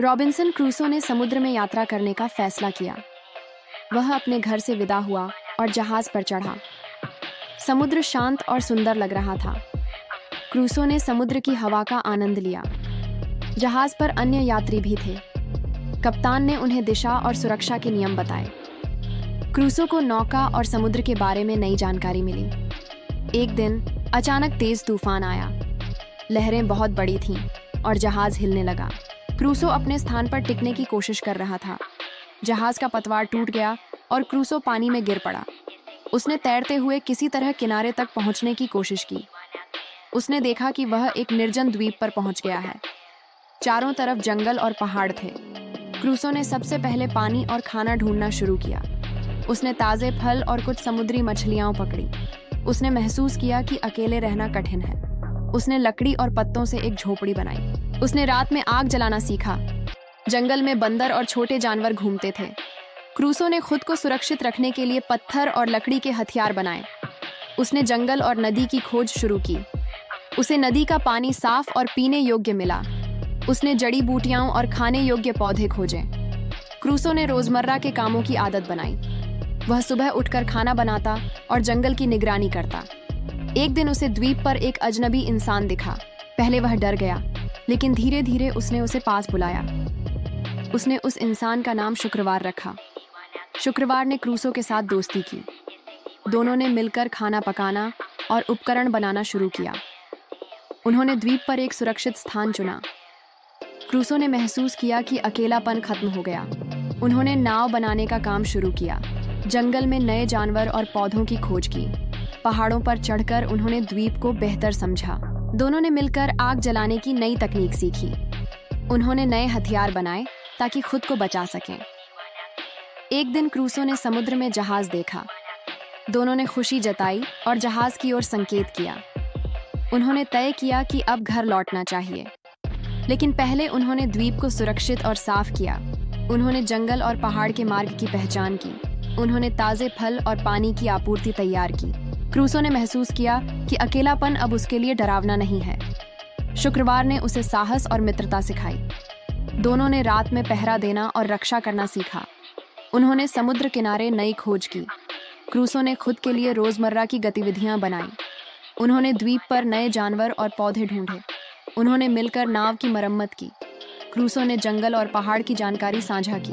Robinson Crusoe ने समुद्र में यात्रा करने का फैसला किया। वह अपने घर से विदा हुआ और जहाज पर चढ़ा। समुद्र शांत और सुंदर लग रहा था। क्रूसो ने समुद्र की हवा का आनंद लिया। जहाज पर अन्य यात्री भी थे। कप्तान ने उन्हें दिशा और सुरक्षा के नियम बताए। क्रूसो को नौका और समुद्र के बारे में नई जानकारी मिली। एक दिन अचानक तेज तूफान आया। लहरें बहुत बड़ी थीं और जहाज हिलने लगा। क्रूसो अपने स्थान पर टिकने की कोशिश कर रहा था। जहाज का पतवार टूट गया और क्रूसो पानी में गिर पड़ा। उसने तैरते हुए किसी तरह किनारे तक पहुंचने की कोशिश की। उसने देखा कि वह एक निर्जन द्वीप पर पहुंच गया है। चारों तरफ जंगल और पहाड़ थे। क्रूसो ने सबसे पहले पानी और खाना ढूंढना शुरू किया। उसने ताज़े फल और कुछ समुद्री मछलियां पकड़ी। उसने महसूस किया कि अकेले रहना कठिन है। उसने लकड़ी और पत्तों से एक झोपड़ी बनाई। उसने रात में आग जलाना सीखा। जंगल में बंदर और छोटे जानवर घूमते थे। क्रूसो ने खुद को सुरक्षित रखने के लिए पत्थर और लकड़ी के हथियार बनाए। उसने जंगल और नदी की खोज शुरू की। उसे नदी का पानी साफ और पीने योग्य मिला। उसने जड़ी बूटियां और खाने योग्य पौधे खोजे। क्रूसो ने रोजमर्रा के कामों की आदत बनाई। वह सुबह उठकर खाना बनाता और जंगल की निगरानी करता। एक दिन उसे द्वीप पर एक अजनबी इंसान दिखा। पहले वह डर गया, लेकिन धीरे धीरे उसने उसे पास बुलाया। उसने उस इंसान का नाम शुक्रवार रखा। शुक्रवार ने क्रूसो के साथ दोस्ती की। दोनों ने मिलकर खाना पकाना और उपकरण बनाना शुरू किया। उन्होंने द्वीप पर एक सुरक्षित स्थान चुना। क्रूसो ने महसूस किया कि अकेलापन खत्म हो गया। उन्होंने नाव बनाने का काम शुरू किया। जंगल में नए जानवर और पौधों की खोज की। पहाड़ों पर चढ़कर उन्होंने द्वीप को बेहतर समझा। दोनों ने मिलकर आग जलाने की नई तकनीक सीखी। उन्होंने नए हथियार बनाए ताकि खुद को बचा सकें। एक दिन क्रूसो ने समुद्र में जहाज देखा। दोनों ने खुशी जताई और जहाज की ओर संकेत किया। उन्होंने तय किया कि अब घर लौटना चाहिए, लेकिन पहले उन्होंने द्वीप को सुरक्षित और साफ किया। उन्होंने जंगल और पहाड़ के मार्ग की पहचान की। उन्होंने ताज़े फल और पानी की आपूर्ति तैयार की। क्रूसो ने महसूस किया कि अकेलापन अब उसके लिए डरावना नहीं है। शुक्रवार ने उसे साहस और मित्रता सिखाई। दोनों ने रात में पहरा देना और रक्षा करना सीखा। उन्होंने समुद्र किनारे नई खोज की। क्रूसो ने खुद के लिए रोजमर्रा की गतिविधियां बनाई। उन्होंने द्वीप पर नए जानवर और पौधे ढूंढे। उन्होंने मिलकर नाव की मरम्मत की। क्रूसो ने जंगल और पहाड़ की जानकारी साझा की।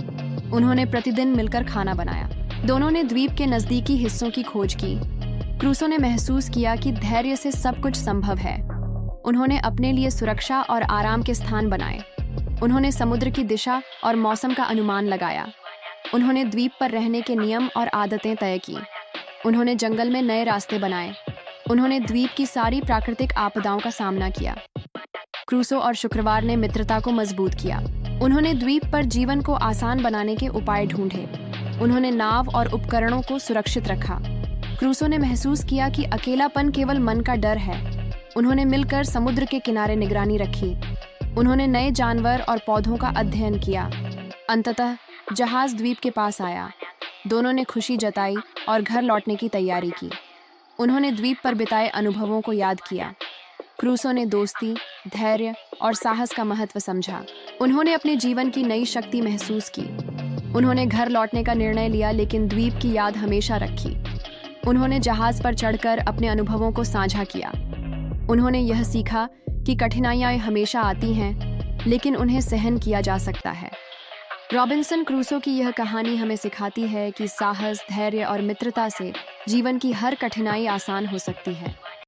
उन्होंने प्रतिदिन मिलकर खाना बनाया। दोनों ने द्वीप के नजदीकी हिस्सों की खोज की। क्रूसो ने महसूस किया कि धैर्य से सब कुछ संभव है। उन्होंने अपने लिए सुरक्षा और आराम के स्थान बनाए। उन्होंने समुद्र की दिशा और मौसम का अनुमान लगाया। उन्होंने द्वीप पर रहने के नियम और आदतें तय की। उन्होंने जंगल में नए रास्ते बनाए। उन्होंने द्वीप की सारी प्राकृतिक आपदाओं का सामना किया। क्रूसो और शुक्रवार ने मित्रता को मजबूत किया। उन्होंने द्वीप पर जीवन को आसान बनाने के उपाय ढूंढे। उन्होंने नाव और उपकरणों को सुरक्षित रखा। क्रूसो ने महसूस किया कि अकेलापन केवल मन का डर है। उन्होंने मिलकर समुद्र के किनारे निगरानी रखी। उन्होंने नए जानवर और पौधों का अध्ययन किया। अंततः जहाज द्वीप के पास आया। दोनों ने खुशी जताई और घर लौटने की तैयारी की। उन्होंने द्वीप पर बिताए अनुभवों को याद किया। क्रूसो ने दोस्ती, धैर्य और साहस का महत्व समझा। उन्होंने अपने जीवन की नई शक्ति महसूस की। उन्होंने घर लौटने का निर्णय लिया, लेकिन द्वीप की याद हमेशा रखी। उन्होंने जहाज पर चढ़कर अपने अनुभवों को साझा किया। उन्होंने यह सीखा कि कठिनाइयां हमेशा आती हैं, लेकिन उन्हें सहन किया जा सकता है। रॉबिन्सन क्रूसो की यह कहानी हमें सिखाती है कि साहस, धैर्य और मित्रता से जीवन की हर कठिनाई आसान हो सकती है।